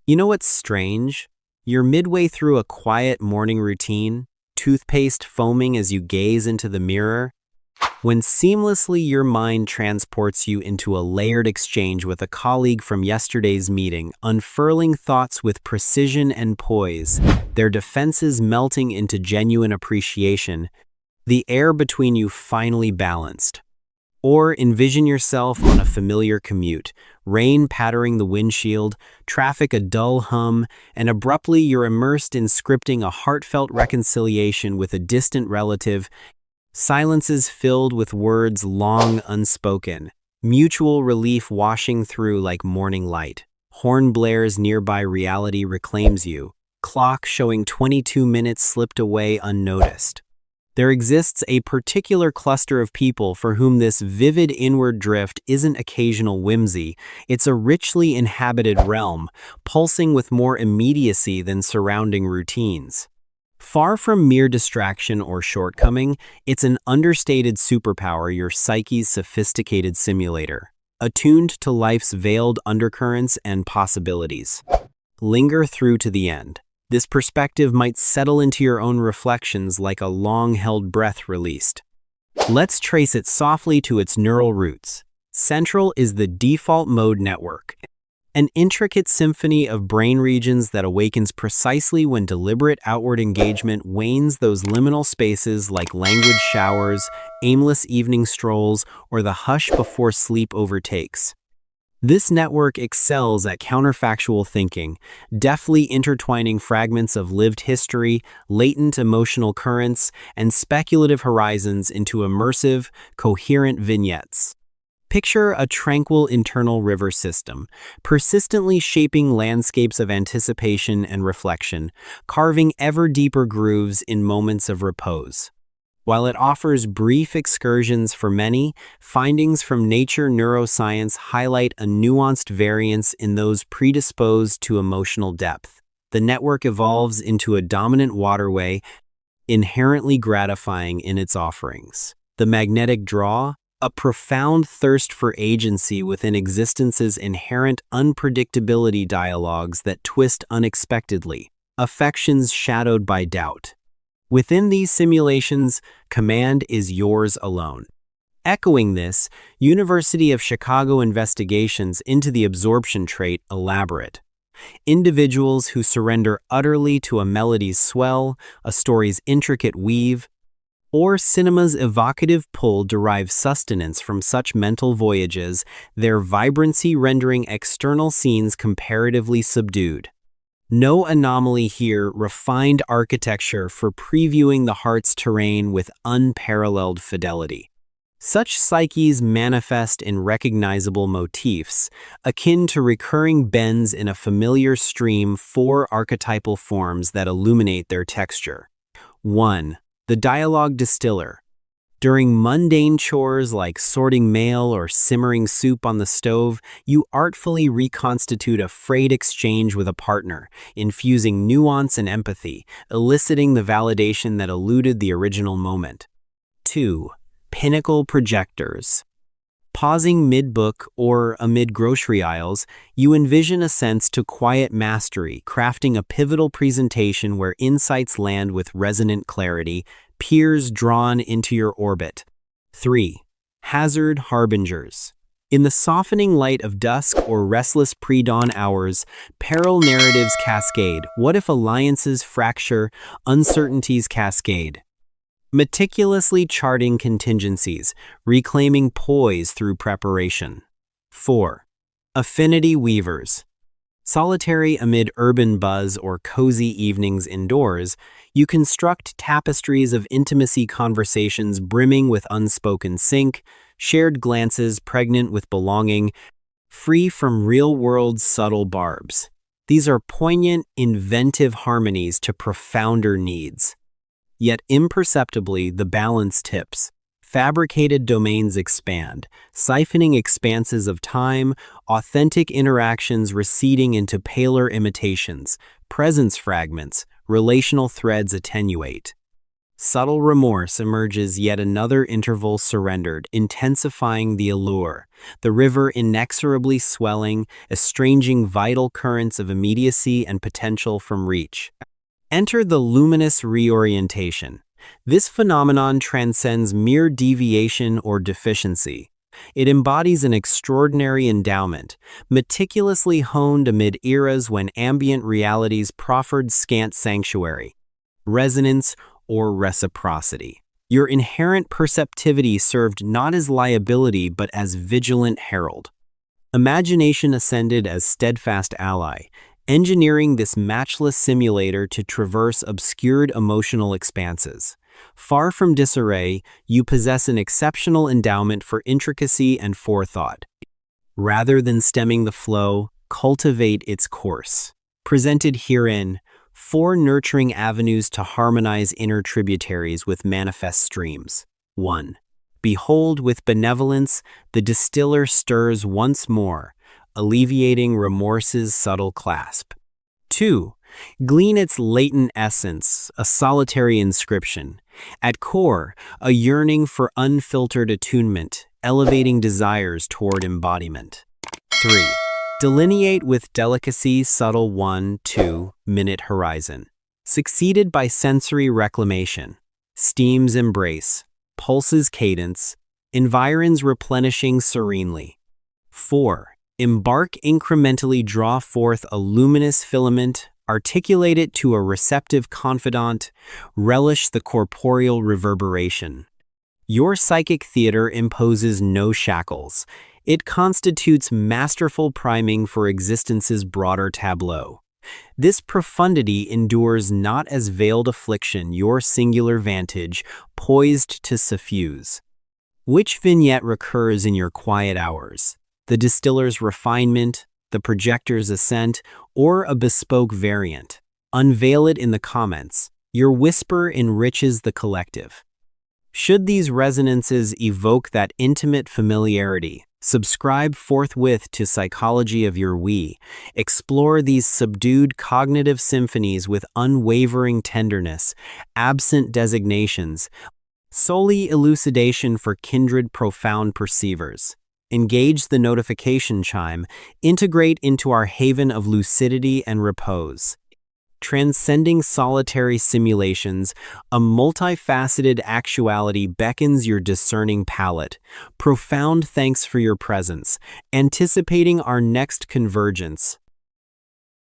You know what's strange? You're midway through a quiet morning routine, toothpaste foaming as you gaze into the mirror, when seamlessly your mind transports you into a layered exchange with a colleague from yesterday's meeting, unfurling thoughts with precision and poise, their defenses melting into genuine appreciation, the air between you finally balanced. Or envision yourself on a familiar commute, rain pattering the windshield, traffic a dull hum, and abruptly you're immersed in scripting a heartfelt reconciliation with a distant relative, silences filled with words long unspoken, mutual relief washing through like morning light. Horn blares nearby, reality reclaims you, clock showing 22 minutes slipped away unnoticed. There exists a particular cluster of people for whom this vivid inward drift isn't occasional whimsy, it's a richly inhabited realm, pulsing with more immediacy than surrounding routines. Far from mere distraction or shortcoming, it's an understated superpower, your psyche's sophisticated simulator, attuned to life's veiled undercurrents and possibilities. Linger through to the end. This perspective might settle into your own reflections like a long-held breath released. Let's trace it softly to its neural roots. Central is the default mode network, an intricate symphony of brain regions that awakens precisely when deliberate outward engagement wanes those liminal spaces like languid showers, aimless evening strolls, or the hush before sleep overtakes. This network excels at counterfactual thinking, deftly intertwining fragments of lived history, latent emotional currents, and speculative horizons into immersive, coherent vignettes. Picture a tranquil internal river system, persistently shaping landscapes of anticipation and reflection, carving ever deeper grooves in moments of repose. While it offers brief excursions for many, findings from nature neuroscience highlight a nuanced variance in those predisposed to emotional depth. The network evolves into a dominant waterway, inherently gratifying in its offerings. The magnetic draw, a profound thirst for agency within existence's inherent unpredictability, dialogues that twist unexpectedly, affections shadowed by doubt. Within these simulations, command is yours alone. Echoing this, University of Chicago investigations into the absorption trait elaborate. Individuals who surrender utterly to a melody's swell, a story's intricate weave, or cinema's evocative pull derive sustenance from such mental voyages, their vibrancy rendering external scenes comparatively subdued. No anomaly here, refined architecture for previewing the heart's terrain with unparalleled fidelity. Such psyches manifest in recognizable motifs, akin to recurring bends in a familiar stream, four archetypal forms that illuminate their texture. 1. The dialogue distiller. During mundane chores like sorting mail or simmering soup on the stove, you artfully reconstitute a frayed exchange with a partner, infusing nuance and empathy, eliciting the validation that eluded the original moment. 2. Pinnacle projectors. Pausing mid-book or amid grocery aisles, you envision ascents to quiet mastery, crafting a pivotal presentation where insights land with resonant clarity, peers drawn into your orbit. 3. Hazard harbingers. In the softening light of dusk or restless pre-dawn hours, peril narratives cascade. What if alliances fracture, uncertainties cascade? Meticulously charting contingencies, reclaiming poise through preparation. 4. Affinity weavers. Solitary amid urban buzz or cozy evenings indoors, you construct tapestries of intimacy, conversations brimming with unspoken sync, shared glances pregnant with belonging, free from real-world's subtle barbs. These are poignant, inventive harmonies to profounder needs. Yet imperceptibly, the balance tips. Fabricated domains expand, siphoning expanses of time, authentic interactions receding into paler imitations, presence fragments, relational threads attenuate. Subtle remorse emerges, yet another interval surrendered, intensifying the allure, the river inexorably swelling, estranging vital currents of immediacy and potential from reach. Enter the luminous reorientation. This phenomenon transcends mere deviation or deficiency. It embodies an extraordinary endowment, meticulously honed amid eras when ambient realities proffered scant sanctuary, resonance, or reciprocity. Your inherent perceptivity served not as liability but as vigilant herald. Imagination ascended as steadfast ally, engineering this matchless simulator to traverse obscured emotional expanses. Far from disarray, you possess an exceptional endowment for intricacy and forethought. Rather than stemming the flow, cultivate its course. Presented herein, 4 nurturing avenues to harmonize inner tributaries with manifest streams. 1. Behold, with benevolence, the distiller stirs once more, alleviating remorse's subtle clasp. 2. Glean its latent essence, a solitary inscription. At core, a yearning for unfiltered attunement, elevating desires toward embodiment. 3. Delineate with delicacy subtle 1-2 minute horizon, succeeded by sensory reclamation, steam's embrace, pulse's cadence, environs replenishing serenely. 4. Embark incrementally, draw forth a luminous filament, articulate it to a receptive confidant, relish the corporeal reverberation. Your psychic theater imposes no shackles. It constitutes masterful priming for existence's broader tableau. This profundity endures not as veiled affliction, your singular vantage, poised to suffuse. Which vignette recurs in your quiet hours? The distiller's refinement, the projector's ascent, or a bespoke variant? Unveil it in the comments. Your whisper enriches the collective. Should these resonances evoke that intimate familiarity, subscribe forthwith to Psychology of Your We. Explore these subdued cognitive symphonies with unwavering tenderness, absent designations, solely elucidation for kindred profound perceivers. Engage the notification chime, integrate into our haven of lucidity and repose. Transcending solitary simulations, a multifaceted actuality beckons your discerning palate. Profound thanks for your presence. Anticipating our next convergence,